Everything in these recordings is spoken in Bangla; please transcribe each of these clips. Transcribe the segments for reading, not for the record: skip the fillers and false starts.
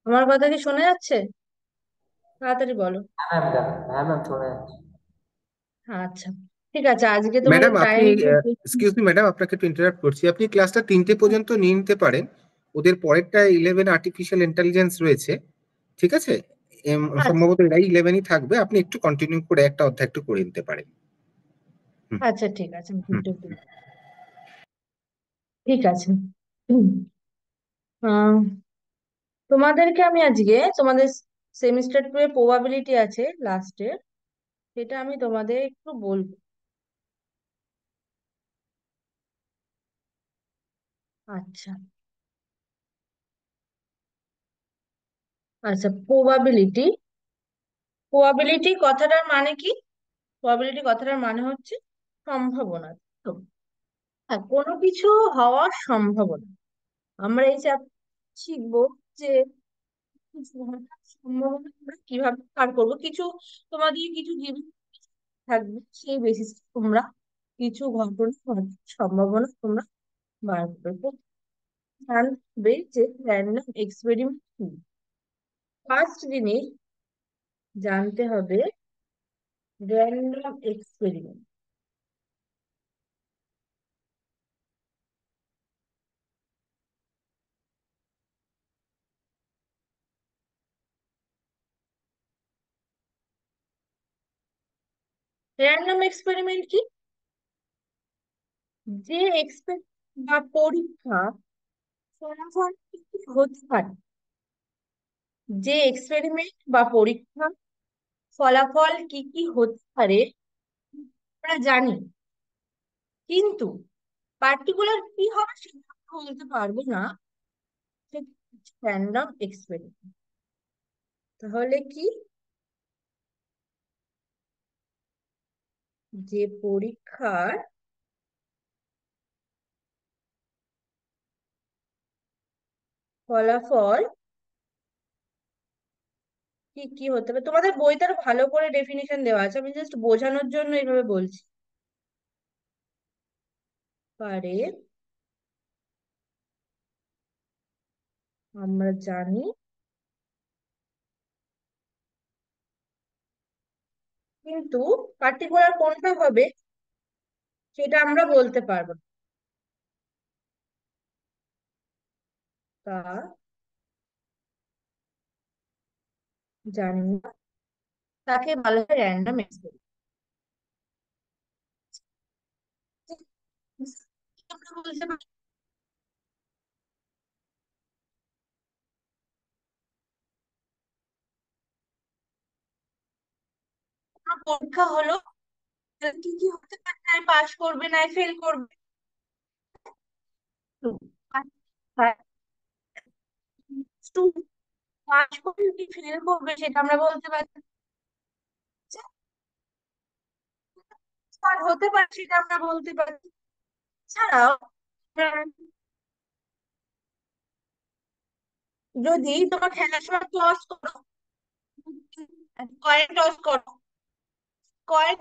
আমার কথা কি শোনা যাচ্ছে? তাড়াতাড়ি বলো। হ্যাঁ ম্যাম, হ্যাঁ ম্যাম, শোনা যাচ্ছে। আচ্ছা, ঠিক আছে, আজকে তোমাদের ম্যাডাম আপনি, টাইম খুব বেশি। এক্সকিউজ মি ম্যাডাম, আপনাকে একটু ইন্টারাপ্ট করছি। আপনি ক্লাসটা 3টে পর্যন্ত নিয়ে নিতে পারেন। ওদের পরেরটা 11 আর্টিফিশিয়াল ইন্টেলিজেন্স রয়েছে। ঠিক আছে? আচ্ছা। সম্ভবত এরাই 11ই থাকবে। আপনি একটু কন্টিনিউ করে একটা অধ্যায় একটু করে নিতে পারেন। হুম। আচ্ছা, ঠিক আছে, আমি হুম। কিন্তু ঠিক আছে। হুম, আহ, তোমাদেরকে আমি আজকে তোমাদের সেমিস্টার টু এর প্রবাবিলিটি আছে লাস্টে, সেটা আমি তোমাদের একটু বলবো। আচ্ছা। আচ্ছা, প্রবাবিলিটি। প্রবাবিলিটি কথাটার মানে কি? প্রবাবিলিটি কথাটার মানে হচ্ছে সম্ভাবনা। তো কোনো কিছু হওয়ার সম্ভাবনা। আমরা এই শিখবো যে কিছু ঘটার সম্ভাবনা আমরা কিভাবে পার করবো। কিছু তোমাদের কিছু জীবন থাকবে, সেই বেসিসে তোমরা কিছু ঘটনা ঘটার সম্ভাবনা তোমরা বার করবে। তো জানবে যে র্যান্ডম এক্সপেরিমেন্ট কি। ফার্স্ট জিনিস জানতে হবে র্যান্ডম এক্সপেরিমেন্ট। র্যান্ডম এক্সপেরিমেন্ট কি? যে বা পরীক্ষা ফলাফল কি কি হতে পারে। যে এক্সপেরিমেন্ট বা পরীক্ষা ফলাফল কি কি হতে পারে আমরা জানি, কিন্তু পার্টিকুলার কি হবে সেটা আমরা বলতে পারবো না। র্যান্ডম এক্সপেরিমেন্ট তাহলে কি? যে পরীক্ষার ফলাফল কি কি হতে পারে, তোমাদের বইতে আরো ভালো করে ডেফিনিশন দেওয়া আছে, আমি জাস্ট বোঝানোর জন্য এইভাবে বলছি। পারে আমরা জানি, কিন্তু পার্টিকুলার কোনটা হবে সেটা আমরা বলতে পারবো না। তা জানি না, তাকে বলা হয় র্যান্ডম এক্সপেরিমেন্ট। আমরা বলতে পারি কোনো পরীক্ষা হলো, কি কি হতে পারে, নাই পাস করবে নাই ফেল করবে। তো পাস করবে কি ফেল করবে সেটা আমরা বলতে পারি না। আর হতে পারে সেটা আমরা বলতে পারি। ছাড়াও যদি তোমার খেলার সময় টস করো, কয়েন টস করো, কয়েন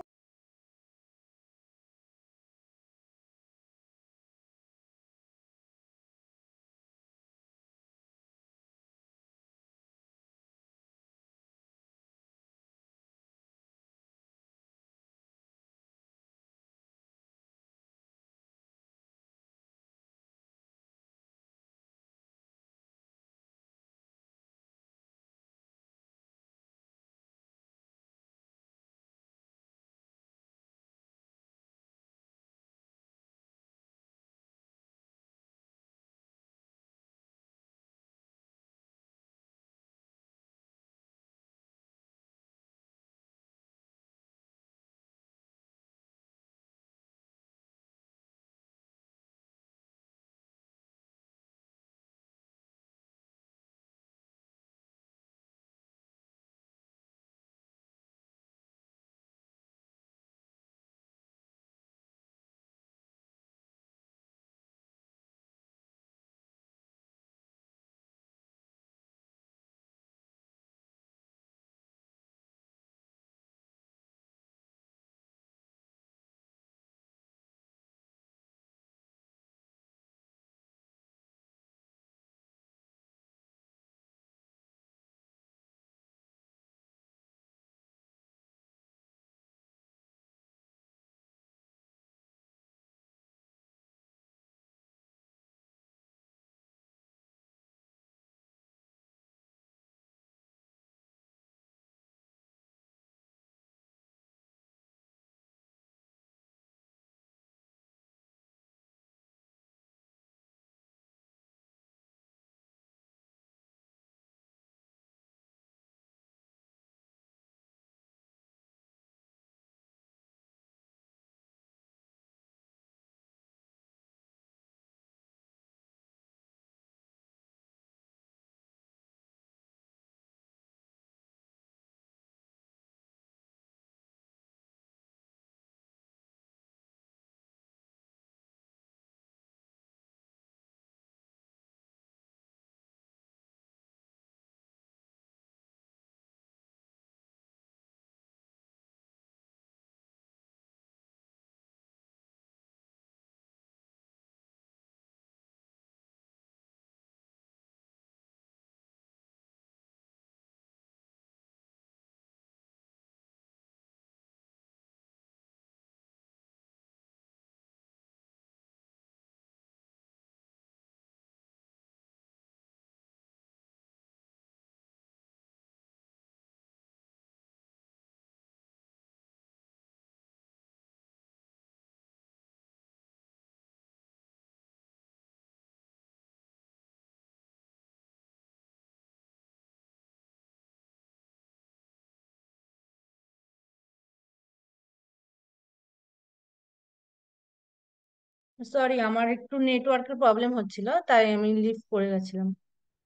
সরি, আমার একটু নেটওয়ার্কের প্রবলেম হচ্ছিল, তাই আমি লিভ করে গেছিলাম।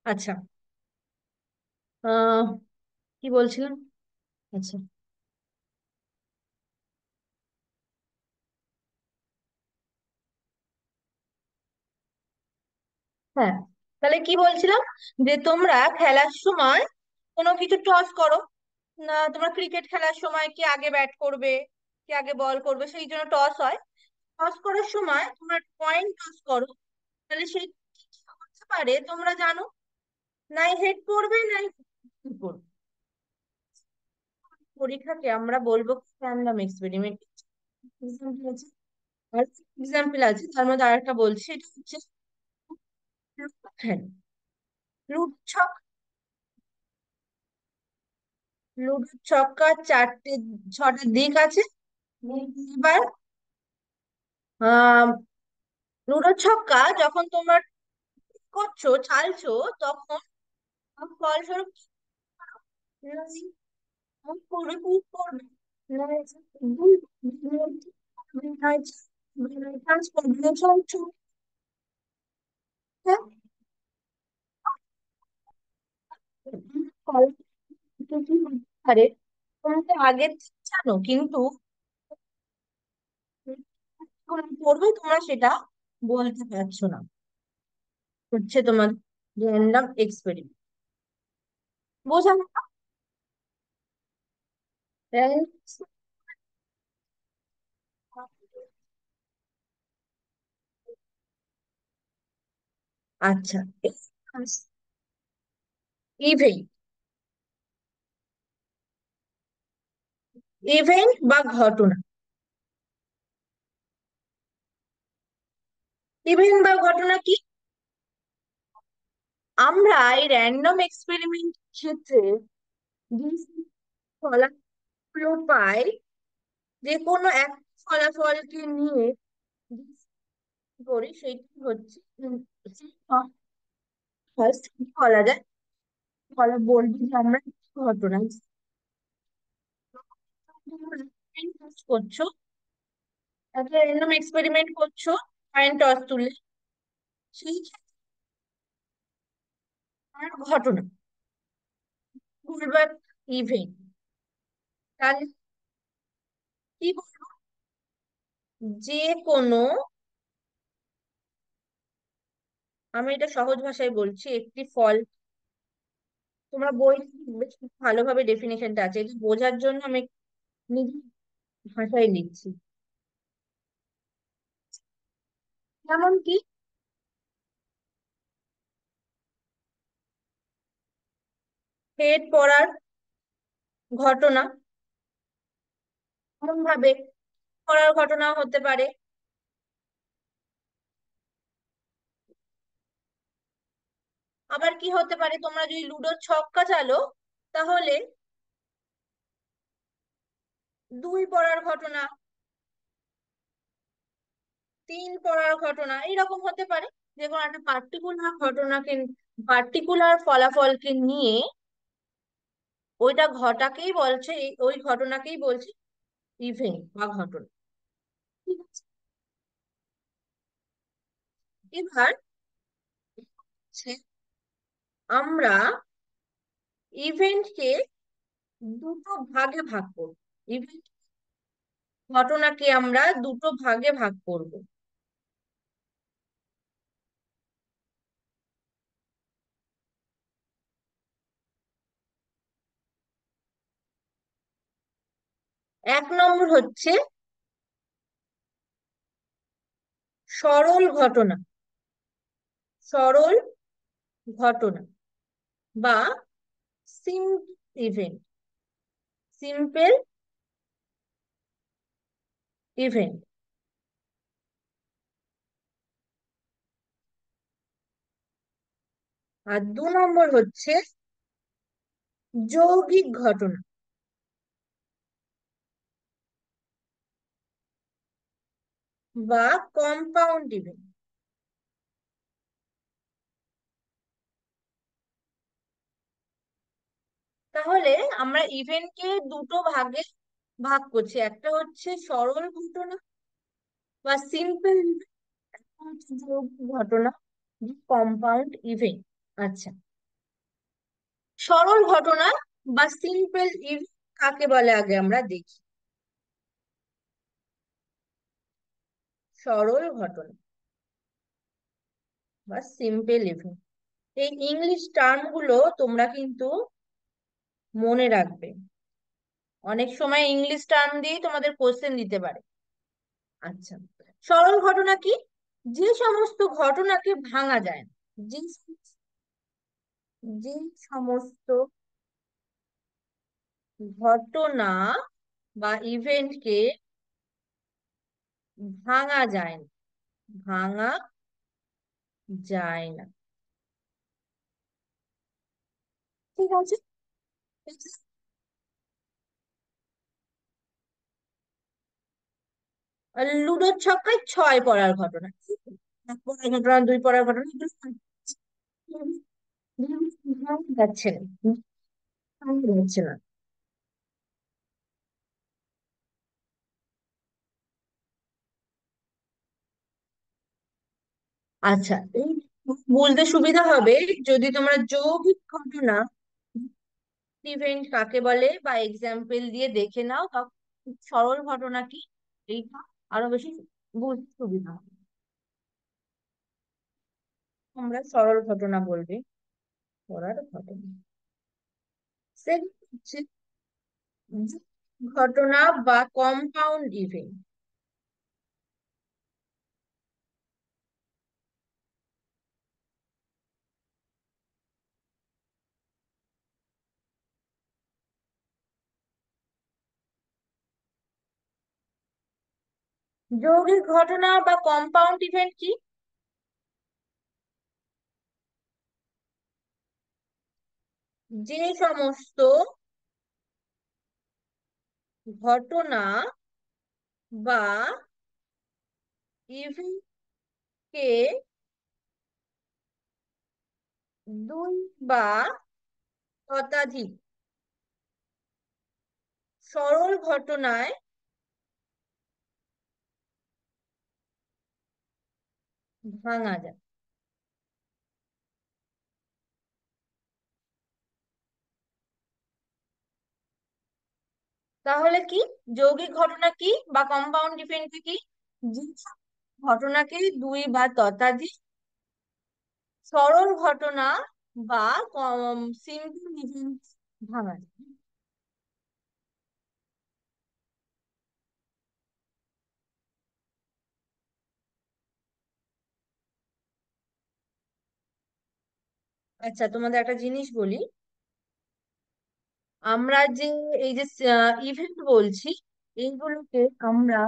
আচ্ছা। আহ কি বলছিলাম? আচ্ছা। হ্যাঁ, তাহলে কি বলছিলাম, যে তোমরা খেলার সময় কোনো কিছু টস করো না। তোমরা ক্রিকেট খেলার সময় কে আগে ব্যাট করবে, কে আগে বল করবে, সেই জন্য টস হয়। টস করার সময় তোমরা কয়েন টস করো। তাহলে সেই কি কি হতে পারে তোমরা জানো? নাই হেড পড়বে, নাই কি পড়বে। পরীক্ষাকে আমরা বলবো র্যান্ডম এক্সপেরিমেন্ট। এক্সাম্পল আছে, আর এক্সাম্পল আছে, তার মধ্যে আরেকটা বলছি, এটা হচ্ছে হ্যাঁ, লুডো ছক। লুডো ছক্কার চারটে ছটা দিক আছে। এবার আহ লুডো ছক্কা যখন তোমরা করছো, চালছো, তখন ফলস্বরূপ করবে, কি করবে, দুই চান্স করবে, চলছো। হ্যাঁ, ফল কি কি হতে পারে তোমরা তো আগে থেকে জানো, কিন্তু যখন পড়বে তোমরা সেটা বলতে পারছো না। হচ্ছে তোমার র্যান্ডম এক্সপেরিমেন্ট। বোঝা গেল? Random আচ্ছা। ইভেন্ট, ইভেন্ট বা ঘটনা। ইভেন্ট বা ঘটনা কি? আমরা এই র্যান্ডম এক্সপেরিমেন্ট ক্ষেত্রে যে ফলাফল পাই, যে কোনো এক ফলাফলকে নিয়ে যে করি সেটি হচ্ছে ফার্স্ট কি বলা যায়, বলা বলবো যে আমরা কি ঘটনা করছো, একটা র্যান্ডম এক্সপেরিমেন্ট করছো, কয়েন টস তুলে, সেই ক্ষেত্রে আর ঘটনা বলবো ইভেন্ট। তাহলে কি বলবো, যে কোনো, আমি এটা সহজ ভাষায় বলছি, একটি ফল, তোমরা বই বেশ ভালোভাবে ডেফিনেশনটা আছে, এটা বোঝার জন্য আমি নিজের ভাষায় লিখছি। যেমন কি, হেড পড়ার ঘটনা, এমন ভাবে পড়ার ঘটনা হতে পারে। আবার কি হতে পারে, তোমরা যদি লুডোর ছক্কা চালো, তাহলে দুই পড়ার ঘটনা, তিন পড়ার ঘটনা, এইরকম হতে পারে। যে কোনো একটা পার্টিকুলার ঘটনাকে, পার্টিকুলার ফলাফলকে নিয়ে ওইটা ঘটাকেই বলছে, ওই ঘটনাকেই বলছে ইভেন্ট বা ঘটনা। ঠিক আছে? এবার হচ্ছে আমরা ইভেন্টকে দুটো ভাগে ভাগ করব। ইভেন্ট, ঘটনাকে আমরা দুটো ভাগে ভাগ করব। এক নম্বর হচ্ছে সরল ঘটনা, সরল ঘটনা বা সিম্পল ইভেন্ট, সিম্পল ইভেন্ট। আর দু নম্বর হচ্ছে যৌগিক ঘটনা বা কম্পাউন্ড ইভেন্ট। তাহলে আমরা ইভেন্টকে দুটো ভাগে ভাগ করছি, একটা হচ্ছে সরল ঘটনা বা সিম্পল, যৌগিক ঘটনা, কম্পাউন্ড ইভেন্ট। আচ্ছা, সরল ঘটনা বা সিম্পল ইভেন্ট কাকে বলে আগে আমরা দেখি। সরল ঘটনা বা সিম্পল ইভেন্ট, এই ইংলিশ টার্ম গুলো তোমরা কিন্তু মনে রাখবে। অনেক সময় ইংলিশ টার্ম দিয়েই তোমাদের কোশ্চেন দিতে পারে। আচ্ছা, সরল ঘটনা কি? যে সমস্ত ঘটনাকে ভাঙা যায় না, যে যে সমস্ত ঘটনা বা ইভেন্টকে ভাঙা যায় না, ভাঙা যায় না, ঠিক আছে। আর লুডোর ছক্কায় ছয় পড়ার ঘটনা, এক পড়ার ঘটনা, দুই পড়ার ঘটনা, এগুলো যাচ্ছে না, যাচ্ছে না। আচ্ছা, এই বলতে সুবিধা হবে যদি তোমরা যৌগিক ঘটনা ইভেন্ট কাকে বলে বা এক্সাম্পল দিয়ে দেখে নাও, তখন সরল ঘটনা কি এইটা আরো বেশি বুঝতে সুবিধা হবে। তোমরা সরল ঘটনা বলবে, পড়ার ঘটনা। সেকেন্ড হচ্ছে ঘটনা বা কম্পাউন্ড ইভেন্ট। যৌগিক ঘটনা বা কম্পাউন্ড ইভেন্ট কি? যে সমস্ত ঘটনা বা ইভেন্টকে দুই বা শতাধিক সরল ঘটনায় ভাঙা যায়। তাহলে কি যৌগিক ঘটনা কি বা কম্পাউন্ড ইভেন্ট কি? যে সব ঘটনাকে দুই বা ততোধিক সরল ঘটনা বা সিম্পল ইভেন্ট ভাঙা যায়। আচ্ছা, তোমাদের একটা জিনিস বলি, আমরা যে এই যে ইভেন্ট বলছি, এইগুলোকে আমরা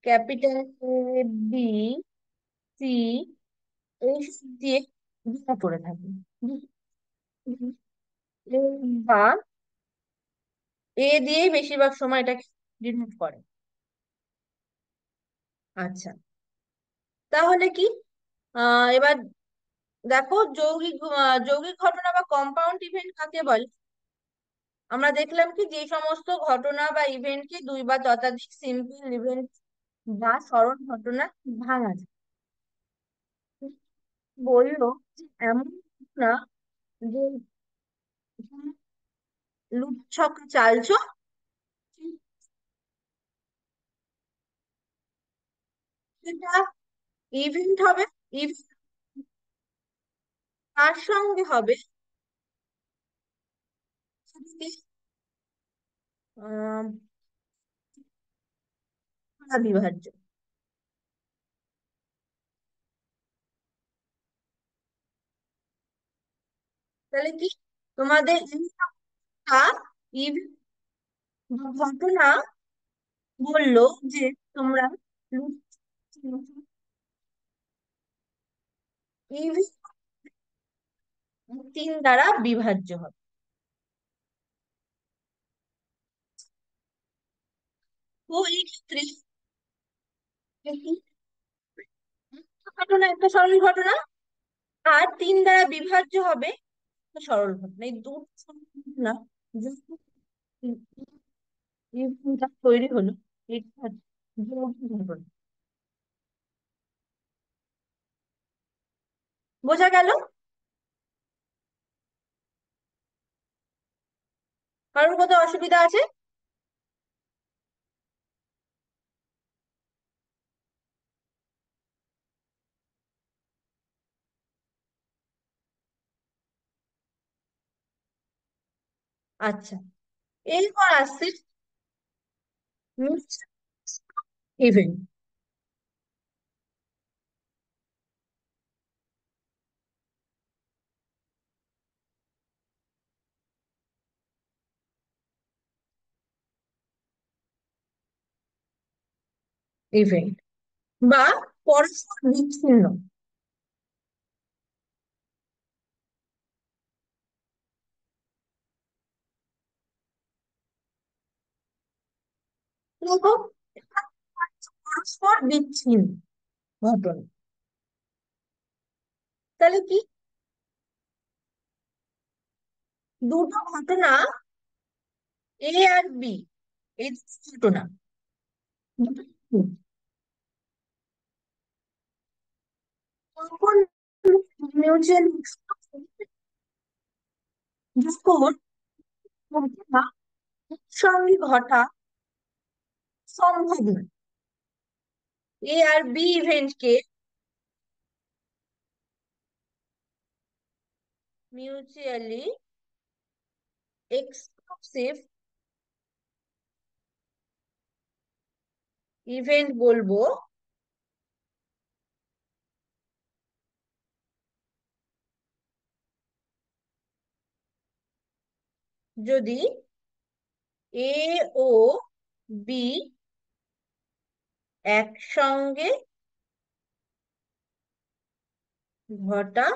ক্যাপিটাল এ, বি, সি এই সব দিয়ে বিভক্ত করে থাকি। বা এ দিয়েই বেশিরভাগ সময় এটাকে ডিনোট করে। আচ্ছা, তাহলে কি এবার দেখো, যৌগিক ঘটনা বা কম্পাউন্ড ইভেন্ট কাকে বলে? আমরা দেখলাম কি যে সমস্ত ঘটনা বা ইভেন্টকে দুই বা ততোধিক সিম্পল ইভেন্ট বা সরল ঘটনা ভাঙা যায়। বললো যে এমন না যে লুচ্ছক চালছো, সেটা ইভেন্ট হবে, ইভেন্ট তার সঙ্গে হবে সেটাকে আহ বিভাজ্য। তাহলে কি তোমাদের ইভেন্ট ঘটনা বললো যে তোমরা ইভেন্ট তিন দ্বারা বিভাজ্য হবে। তো এই ক্ষেত্রে ঘটনা একটা সরল ঘটনা, আর তিন দ্বারা বিভাজ্য হবে একটা সরল ঘটনা। এই দুটো সরল ঘটনা যখন ইভেন্টটা তৈরি হলো, এটা হচ্ছে যৌগিক ঘটনা। বোঝা গেল? কারোর কোথাও অসুবিধা আছে? আচ্ছা, এরপর আসছে ইভেন্ট। ইভেন্ট বা পরস্পর বিচ্ছিন্ন। দেখো, পরস্পর বিচ্ছিন্ন ঘটনা। তাহলে কি? দুটো ঘটনা, এ আর বি, এই দুটো ঘটনা, তখন মিউচুয়াল যখন ঘটনা একসঙ্গে ঘটা সম্ভব নয়। এ আর বি ইভেন্টকে মিউচুয়ালি এক্সক্লুসিভ ইভেন্ট বলবো যদি এ ও বি একসঙ্গে ঘটা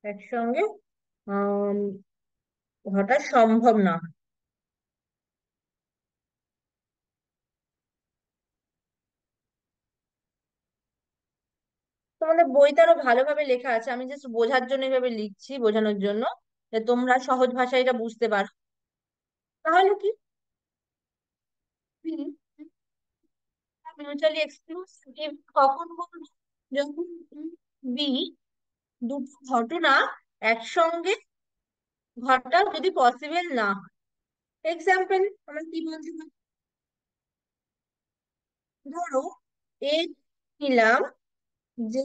একসঙ্গে আম, ঘটা সম্ভব না হয়। তোমাদের বইতে আরো ভালোভাবে লেখা আছে, আমি জাস্ট বোঝার জন্য এইভাবে লিখছি, বোঝানোর জন্য যে তোমরা সহজ ভাষায় এটা বুঝতে পারো। তাহলে কি, মিউচুয়ালি এক্সক্লুসিভ কখন বলবো? যখন বি দুটো ঘটনা একসঙ্গে ঘটা যদি পসিবল না হয়। এক্সাম্পল আমরা কি বলতে পারি? ধরো, এ নিলাম যে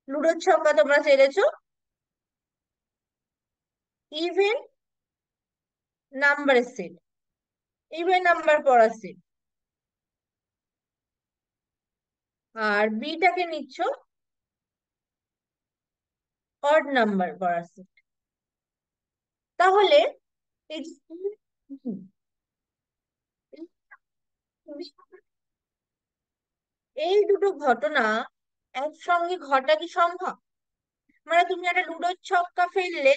লুডোর ছক্কা তোমরা চেলেছো, ইভেন নাম্বারের সেট, ইভেন নাম্বার পড়ার সেট। আর বিটাকে নিচ্ছ অড নাম্বার পড়ার সেট। তাহলে এই যে এই দুটো ঘটনা একসঙ্গে ঘটা কি সম্ভব? মানে তুমি একটা লুডোর ছক্কা ফেললে,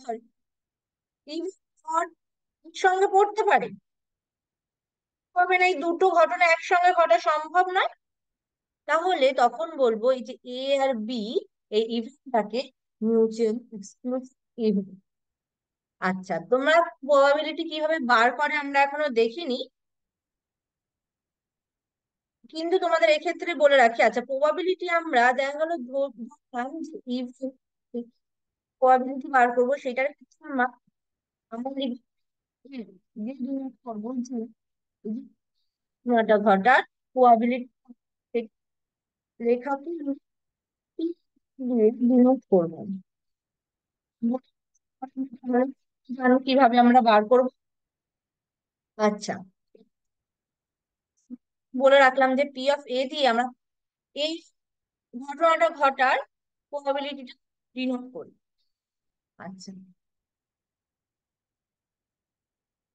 সরি, একসঙ্গে পড়তে পারে? হবে না, এই দুটো ঘটনা একসঙ্গে ঘটা সম্ভব নয়। তাহলে তখন বলবো এই যে এ আর বি এই ইভেন্টটাকে মিউচুয়াল এক্সক্লুসিভ ইভেন্ট। আচ্ছা, তোমরা প্রবাবিলিটি কিভাবে বার করে আমরা এখনো দেখিনি, কিন্তু তোমাদের এক্ষেত্রে বলে রাখি। আচ্ছা, প্রবাবিলিটি আমরা দেখা গেল ধরলাম যে ইভেন্ট, প্রবাবিলিটি বার করবো সেটার ক্ষেত্রে আমরা আমাদের যে জিনিস করবো যে এই যে ঘটনাটা ঘটার প্রবাবিলিটি লেখাকে দিয়ে ডিনোট করবো। জানো কিভাবে আমরা বার করবো? আচ্ছা, বলে রাখলাম যে পি অফ এ দিয়ে আমরা এই ঘটনাটা ঘটার প্রবাবিলিটিটা ডিনোট করি। আচ্ছা,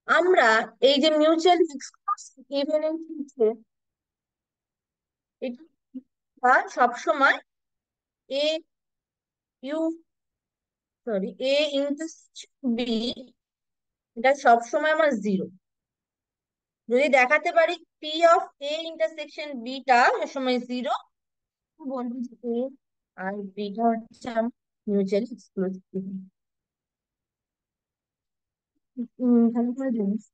আমরা এই যে মিউচুয়াল এক্সক্লুসিভ ইভেন্ট ক্ষেত্রে এটা সবসময় A U sorry A intersection B, এটা সবসময় আমার জিরো। যদি দেখাতে পারি পি অফ এ ইন্টারসেকশন বিটা সবসময় জিরো, বলবো যে এ আর বিটা হচ্ছে আমার মিউচুয়ালি এক্সক্লুসিভ। ভালো করে জানিস,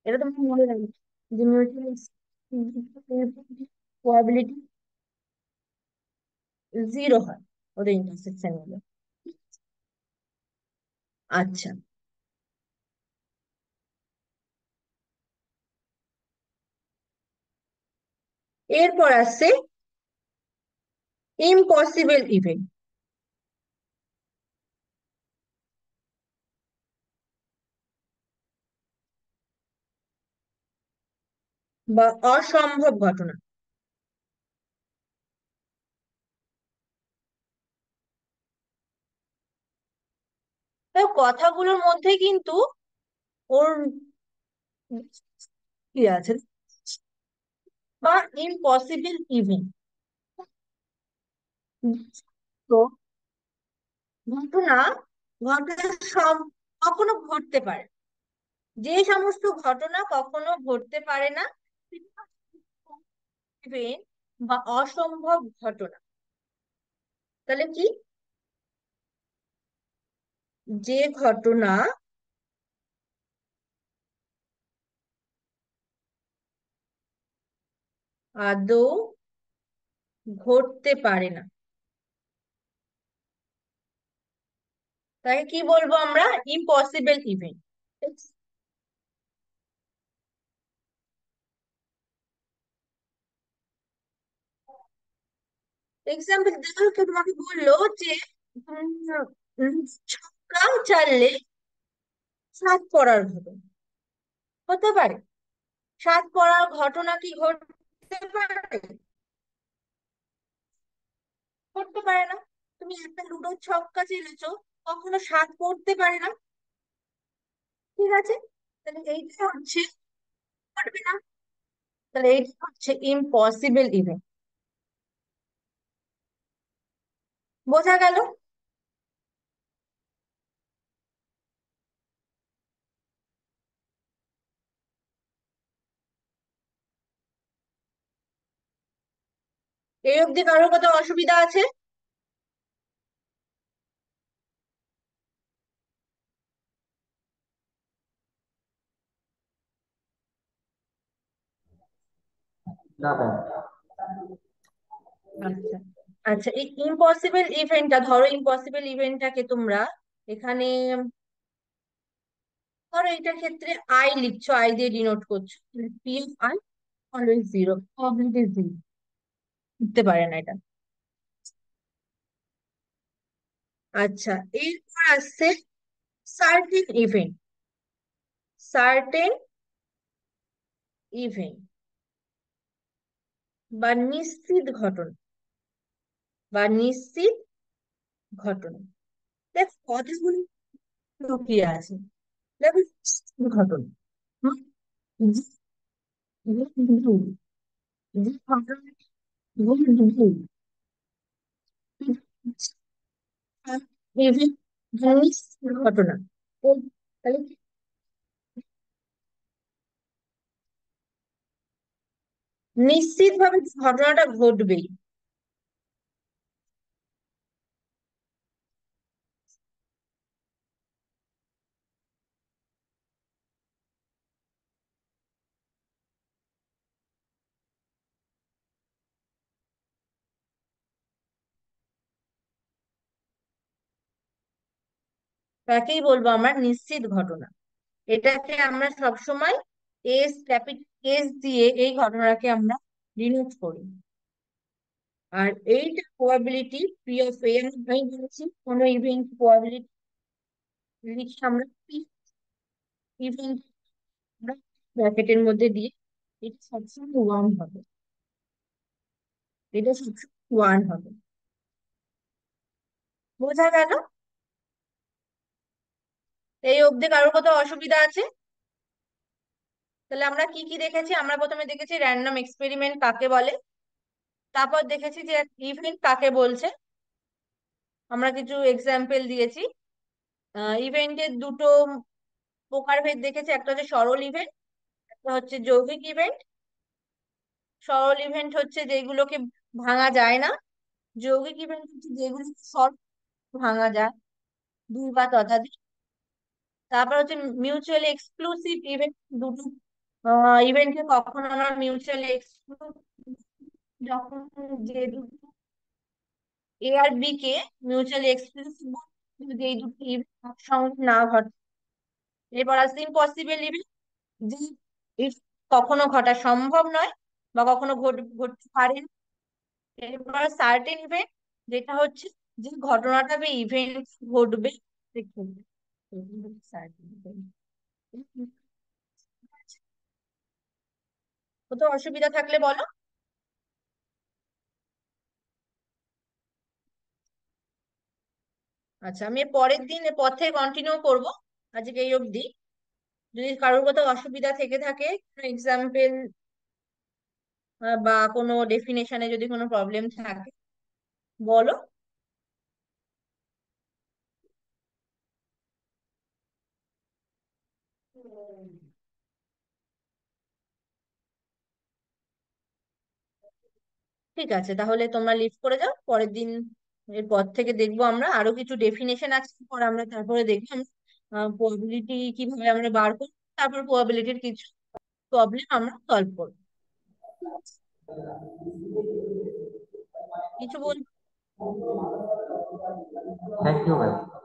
এটা তোমার মনে রাখবে যে মিউচুয়াল প্রবাবিলিটি জিরো হয় ওদের ইন্টারসেকশন গুলো। আচ্ছা, এরপর আসছে ইম্পসিবল ইভেন্ট বা অসম্ভব ঘটনা। তো কথাগুলোর মধ্যে কিন্তু ওর কি আছে, বা ইম্পসিবল ইভেন্ট, তো ঘটনা, ঘটনা কখনো ঘটতে পারে, যে সমস্ত ঘটনা কখনো ঘটতে পারে না, ইভেন্ট বা অসম্ভব ঘটনা। তাহলে কি, যে ঘটনা আদৌ ঘটতে পারে না, তাকে কি বলবো আমরা? Impossible event. এক্সাম্পল দেখো, কেউ তোমাকে বললো যে উম, ছক্কা চাললে সাত পড়ার ঘটনা হতে পারে, সাত পড়ার ঘটনা কি ঘটতে পারে? ঘটতে পারে না। তুমি একটা লুডো ছক্কা চেলেছো, কখনো সাত পড়তে পারে না। ঠিক আছে, তাহলে এইটা হচ্ছে ঘটবে না, তাহলে এইটা হচ্ছে ইম্পসিবল ইভেন্ট। বোঝা গেল? এই অবধি কারোর কোথাও অসুবিধা আছে? না ম্যাম। আচ্ছা, আচ্ছা, এই ইম্পসিবল ইভেন্টটা, ধরো ইম্পসিবল ইভেন্টটাকে তোমরা এখানে, ধরো এটার ক্ষেত্রে আই লিখছো, আই দিয়ে ডিনোট করছো, P of I always zero, probability zero, উঠতে পারে না এটা। আচ্ছা, এরপর আসছে সার্টেন ইভেন্ট, সার্টেন ইভেন্ট বা নিশ্চিত ঘটনা, বা নিশ্চিত ঘটনা। দেখ কতগুলো লুকিয়ে আছে, দেখো ঘটনা, হুম, যে যে ঘটনা ইভেন্ট নিশ্চিত ঘটনা, তাহলে নিশ্চিত ভাবে ঘটনাটা ঘটবেই। তাকেই বলবো আমরা নিশ্চিত ঘটনা। এটাকে আমরা সবসময় এস, ক্যাপিটাল এস দিয়ে এই ঘটনাকে আমরা ডিনোট করি। আর এইটা প্রবাবিলিটি পি অফ এ, আমি বলেছি কোনো ইভেন্ট প্রবাবিলিটি লিখে আমরা পি ইভেন্ট ব্র্যাকেটের মধ্যে দিয়ে, এটা সবসময় ওয়ান হবে, এটা সবসময় ওয়ান হবে। বোঝা গেল? এই অবধি কারোর কোথাও অসুবিধা আছে? তাহলে আমরা কি কি দেখেছি? আমরা প্রথমে দেখেছি র্যান্ডম এক্সপেরিমেন্ট কাকে বলে, তারপর দেখেছি যে ইভেন্ট কাকে বলছে, আমরা কিছু এক্সাম্পল দিয়েছি। ইভেন্টের দুটো প্রকারভেদ দেখেছি, একটা হচ্ছে সরল ইভেন্ট, একটা হচ্ছে যৌগিক ইভেন্ট। সরল ইভেন্ট হচ্ছে যেগুলোকে ভাঙা যায় না, যৌগিক ইভেন্ট হচ্ছে যেগুলো সব ভাঙা যায় দুই বা ততোধিক। তারপর হচ্ছে মিউচুয়ালি এক্সক্লুসিভ ইভেন্ট। দুটো ইভেন্টকে কখন আমরা মিউচুয়ালি এক্সক্লুসিভ, যখন যে দুটো এ আর বি কে মিউচুয়ালি এক্সক্লুসিভ, যদি এই দুটো ইভেন্ট একসঙ্গে না ঘটে। এরপর আসছে ইম্পসিবল ইভেন্ট, যে if কখনো ঘটা সম্ভব নয় বা কখনো ঘটতে পারে না। এবার সার্টেন ইভেন্ট, যেটা হচ্ছে যে ঘটনাটা বা ইভেন্ট ঘটবে। certain event। কোথাও অসুবিধা থাকলে বলো। আচ্ছা, আমি এর পরের দিন এর পর থেকে কন্টিনিউ করবো, আজকে এই অবধি। যদি কারোর কোথাও অসুবিধা থেকে থাকে, এক্সাম্পল বা কোনো ডেফিনেশনে যদি কোনো প্রবলেম থাকে, বলো। ঠিক আছে, তাহলে তোমরা লিভ করে যাও। পরের দিন এরপর থেকে দেখবো আমরা আরো কিছু ডেফিনেশন আছে, পরে আমরা তারপরে দেখবো প্রবাবিলিটি কিভাবে আমরা বার করবো, তারপর প্রবাবিলিটির কিছু প্রবলেম আমরা সলভ করবো। কিছু বল। Thank you ma'am.